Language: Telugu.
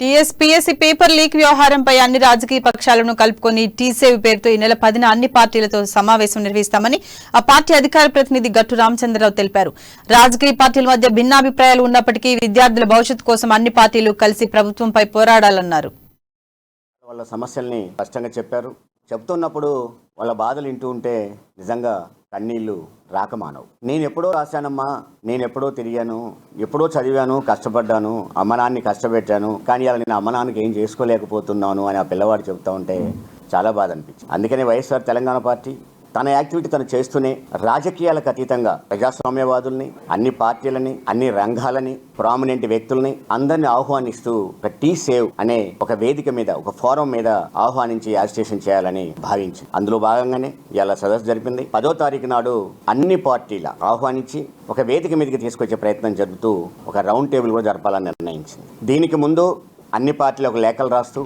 టీఎస్పీఎస్సీ పేపర్ లీక్ వ్యవహారంపై అన్ని రాజకీయ పక్షాలను కలుపుకొని టీసేవ్ పేరుతో ఈ నెల 10న అన్ని పార్టీలతో సమావేశం నిర్వహిస్తామని ఆ పార్టీ అధికార ప్రతినిధి గట్టు రామచంద్రరావు తెలిపారు. రాజకీయ పార్టీల మధ్య భిన్నాభిప్రాయాలు ఉన్నప్పటికీ విద్యార్థుల భవిష్యత్తు కోసం అన్ని పార్టీలు కలిసి ప్రభుత్వంపై పోరాడాలన్నారు. వాళ్ళ సమస్యల్ని స్పష్టంగా చెప్పారు. చెప్తున్నప్పుడు వాళ్ళ బాధలు వింటూ ఉంటే నిజంగా కన్నీళ్లు రాకమానవు. నేను ఎప్పుడో రాశానమ్మా, నేను ఎప్పుడో తిరిగాను, ఎప్పుడో చదివాను, కష్టపడ్డాను, అమ్మ నాన్నని కష్టపెట్టాను, కానీ అలా నేను అమ్మ నాన్నకి ఏం చేసుకోలేకపోతున్నాను అని ఆ పిల్లవాడు చెప్తా ఉంటే చాలా బాధ అనిపించింది. అందుకనే వైఎస్ఆర్ తెలంగాణ పార్టీ తన యాక్టివిటీ తను చేస్తూనే రాజకీయాలకు అతీతంగా ప్రజాస్వామ్యవాదుల్ని, అన్ని పార్టీలని, అన్ని రంగాలని, ప్రామినెంట్ వ్యక్తుల్ని అందరినీ ఆహ్వానిస్తూ ఒక టీ సేవ్ అనే ఒక వేదిక మీద, ఒక ఫోరం మీద ఆహ్వానించి యాజిటేషన్ చేయాలని భావించింది. అందులో భాగంగానే ఇలా సదస్సు జరిపింది. 10వ తారీఖు నాడు అన్ని పార్టీల ఆహ్వానించి ఒక వేదిక మీదకి తీసుకొచ్చే ప్రయత్నం జరుపుతూ ఒక రౌండ్ టేబుల్ కూడా జరపాలని నిర్ణయించింది. దీనికి ముందు అన్ని పార్టీలు ఒక లేఖలు రాస్తూ